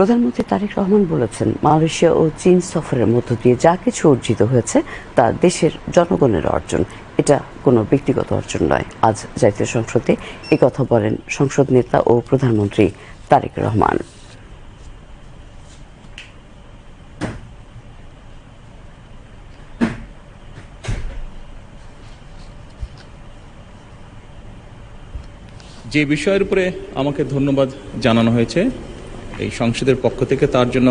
প্রধানমন্ত্রী তারেক রহমান বলেছেন, মালয়েশিয়া ও চীন সফরের মধ্য দিয়ে যা কিছু অর্জিত হয়েছে তা দেশের জনগণের অর্জন, এটা কোনো ব্যক্তিগত অর্জন নয়। আজ জাতীয় সংসদে একথা বলেন সংসদ নেতা ও প্রধানমন্ত্রী তারেক রহমান। যে বিষয়ের উপরে আমাকে ধন্যবাদ জানানো হয়েছে এই সংসদের পক্ষ থেকে, তার জন্য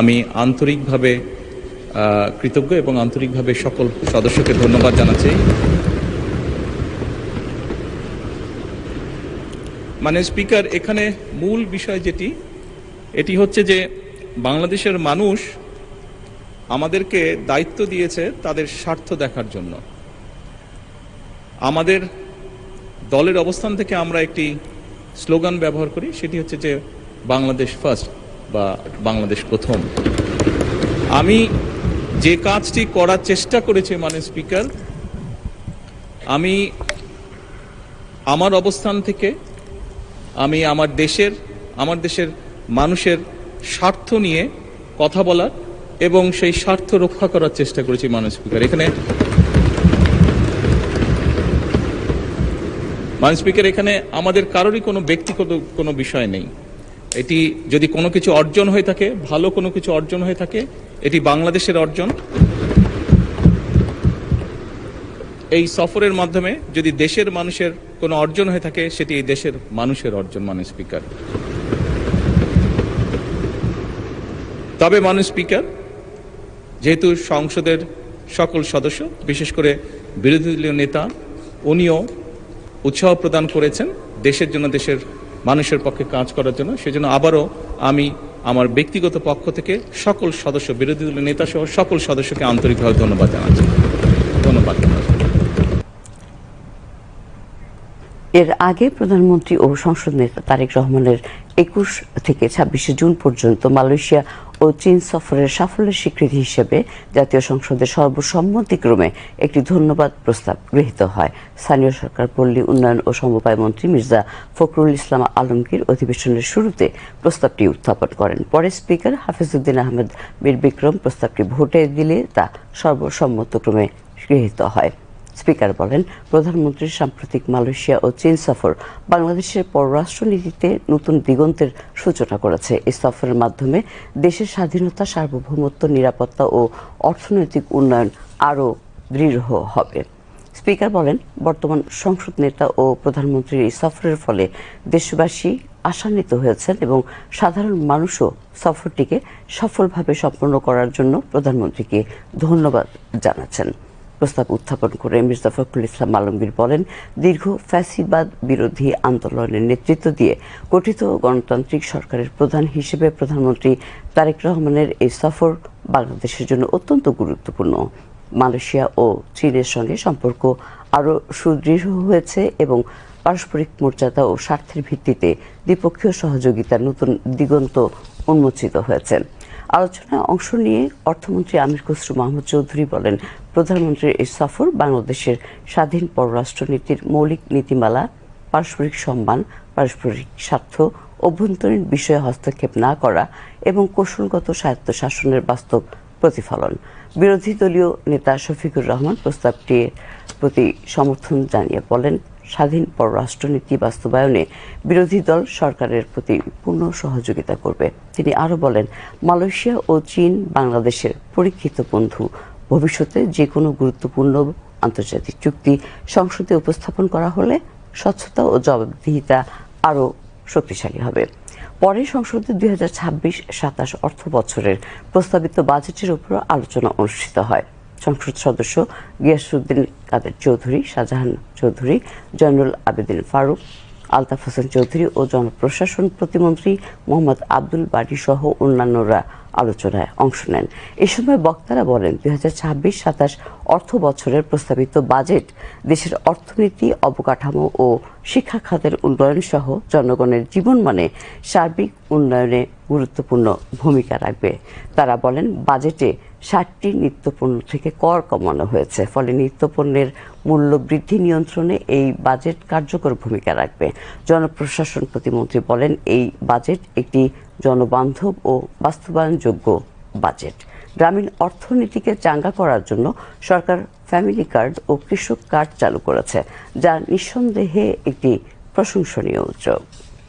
আমি আন্তরিকভাবে কৃতজ্ঞ এবং আন্তরিকভাবে সকল সদস্যকে ধন্যবাদ জানাচ্ছি। মানে স্পিকার, এখানে মূল বিষয় এটি হচ্ছে যে বাংলাদেশের মানুষ আমাদেরকে দায়িত্ব দিয়েছে তাদের স্বার্থ দেখার জন্য। আমাদের দলের অবস্থান থেকে আমরা একটি স্লোগান ব্যবহার করি, সেটি হচ্ছে যে বাংলাদেশ ফার্স্ট বা বাংলাদেশ প্রথম। আমি যে কাজটি করার চেষ্টা করেছি স্পিকার, আমি আমার অবস্থান থেকে আমি আমার দেশের মানুষের স্বার্থ নিয়ে কথা বলার এবং সেই স্বার্থ রক্ষা করার চেষ্টা করেছি স্পিকার। এখানে আমাদের কারোরই কোনো ব্যক্তিগত কোনো বিষয় নেই। এটি যদি কোনো কিছু অর্জন হয়ে থাকে, ভালো কোনো কিছু অর্জন হয়ে থাকে, এটি বাংলাদেশের অর্জন। এই সফরের মাধ্যমে যদি দেশের মানুষের কোনো অর্জন হয়ে থাকে, সেটি এই দেশের মানুষের অর্জন স্পিকার। তবে স্পিকার, যেহেতু সংসদের সকল সদস্য, বিশেষ করে বিরোধী দলীয় নেতা, উনিও উৎসাহ প্রদান করেছেন দেশের জন্য, দেশের মানুষের পক্ষে কাজ করার জন্য, সেজন্য আবারও আমি আমার ব্যক্তিগত পক্ষ থেকে সকল সদস্য, বিরোধী দলের নেতা সহ সকল সদস্যকে আন্তরিকভাবে ধন্যবাদ জানাচ্ছি। ধন্যবাদ। এর আগে প্রধানমন্ত্রী ও সংসদ নেতা তারেক রহমানের 21 থেকে 26 জুন পর্যন্ত মালয়েশিয়া ও চীন সফরের সাফল্যের স্বীকৃতি হিসেবে জাতীয় সংসদের সর্বসম্মতিক্রমে একটি ধন্যবাদ প্রস্তাব গৃহীত হয়। স্থানীয় সরকার, পল্লী উন্নয়ন ও সমবায় মন্ত্রী মির্জা ফখরুল ইসলাম আলমগীর অধিবেশনের শুরুতে প্রস্তাবটি উত্থাপন করেন। পরে স্পিকার হাফিজউদ্দিন আহমেদ মীর বিক্রম প্রস্তাবটি ভোটে দিলে তা সর্বসম্মতক্রমে গৃহীত হয়। স্পিকার বলেন, প্রধানমন্ত্রীর সাম্প্রতিক মালয়েশিয়া ও চীন সফর বাংলাদেশের পররাষ্ট্রনীতিতে নতুন দিগন্তের সূচনা করেছে। এই সফরের মাধ্যমে দেশের স্বাধীনতা, সার্বভৌমত্ব, নিরাপত্তা ও অর্থনৈতিক উন্নয়ন আরও দৃঢ় হবে। স্পিকার বলেন, বর্তমান সংসদ নেতা ও প্রধানমন্ত্রীর এই সফরের ফলে দেশবাসী আশান্বিত হয়েছেন এবং সাধারণ মানুষও সফরটিকে সফলভাবে সম্পন্ন করার জন্য প্রধানমন্ত্রীকে ধন্যবাদ জানাচ্ছেন। প্রস্তাব উত্থাপন করে মির্জা ফখরুল ইসলাম আলমগীর বলেন, দীর্ঘ ফ্যাসিবাদ বিরোধী আন্দোলনের নেতৃত্ব দিয়ে গঠিত গণতান্ত্রিক সরকারের প্রধান হিসেবে প্রধানমন্ত্রী তারেক রহমানের এই সফর বাংলাদেশের জন্য অত্যন্ত গুরুত্বপূর্ণ। মালয়েশিয়া ও চীনের সঙ্গে সম্পর্ক আরও সুদৃঢ় হয়েছে এবং পারস্পরিক মর্যাদা ও স্বার্থের ভিত্তিতে দ্বিপক্ষীয় সহযোগিতার নতুন দিগন্ত উন্মোচিত হয়েছে। আলোচনায় অংশ নিয়ে অর্থমন্ত্রী আমির খসরু মাহমুদ চৌধুরী বলেন, প্রধানমন্ত্রীর এই সফর বাংলাদেশের স্বাধীন পররাষ্ট্রনীতির মৌলিক নীতিমালা, পারস্পরিক সম্মান, পারস্পরিক স্বার্থ, অভ্যন্তরীণ বিষয়ে হস্তক্ষেপ না করা এবং কৌশলগত স্বায়ত্তশাসনের বাস্তব প্রতিফলন। বিরোধী দলীয় নেতা শফিকুর রহমান প্রস্তাবটির প্রতি সমর্থন জানিয়ে বলেন, স্বাধীন পররাষ্ট্রনীতি বাস্তবায়নে বিরোধী দল সরকারের প্রতি পূর্ণ সহযোগিতা করবে। তিনি আরও বলেন, মালয়েশিয়া ও চীন বাংলাদেশের পরীক্ষিত বন্ধু। ভবিষ্যতে যে কোনো গুরুত্বপূর্ণ আন্তর্জাতিক চুক্তি সংসদে উপস্থাপন করা হলে স্বচ্ছতা ও জবাবদিহিতা আরও শক্তিশালী হবে। পরে সংসদে 2026-27 অর্থ বছরের প্রস্তাবিত বাজেটের উপর আলোচনা অনুষ্ঠিত হয়। সংসদ সদস্য গিয়াসউদ্দিন কাদের চৌধুরী, শাহজাহান চৌধুরী, জয়নুল আবেদিন ফারুক, আলতাফ হোসেন চৌধুরী ও জনপ্রশাসন প্রতিমন্ত্রী মোহাম্মদ আব্দুল বারী সহ অন্যান্যরা আলোচনায় অংশ নেন। এ সময় বক্তারা বলেন, 2026-27 অর্থ বছরের প্রস্তাবিত বাজেট দেশের অর্থনীতি, অবকাঠামো ও শিক্ষা খাতের উন্নয়ন সহ জনগণের জীবনমানে সার্বিক উন্নয়নে গুরুত্বপূর্ণ ভূমিকা রাখবে। তারা বলেন, বাজেটে 60টি নিত্যপণ্য থেকে কর কমানো হয়েছে, ফলে নিত্যপণ্যের মূল্য বৃদ্ধি নিয়ন্ত্রণে এই বাজেট কার্যকর ভূমিকা রাখবে। জনপ্রশাসন প্রতিমন্ত্রী বলেন, এই বাজেট একটি জনবান্ধব ও বাস্তবায়নযোগ্য বাজেট। গ্রামীণ অর্থনীতিকে চাঙ্গা করার জন্য সরকার ফ্যামিলি কার্ড ও কৃষক কার্ড চালু করেছে, যা নিঃসন্দেহে একটি প্রশংসনীয় উদ্যোগ।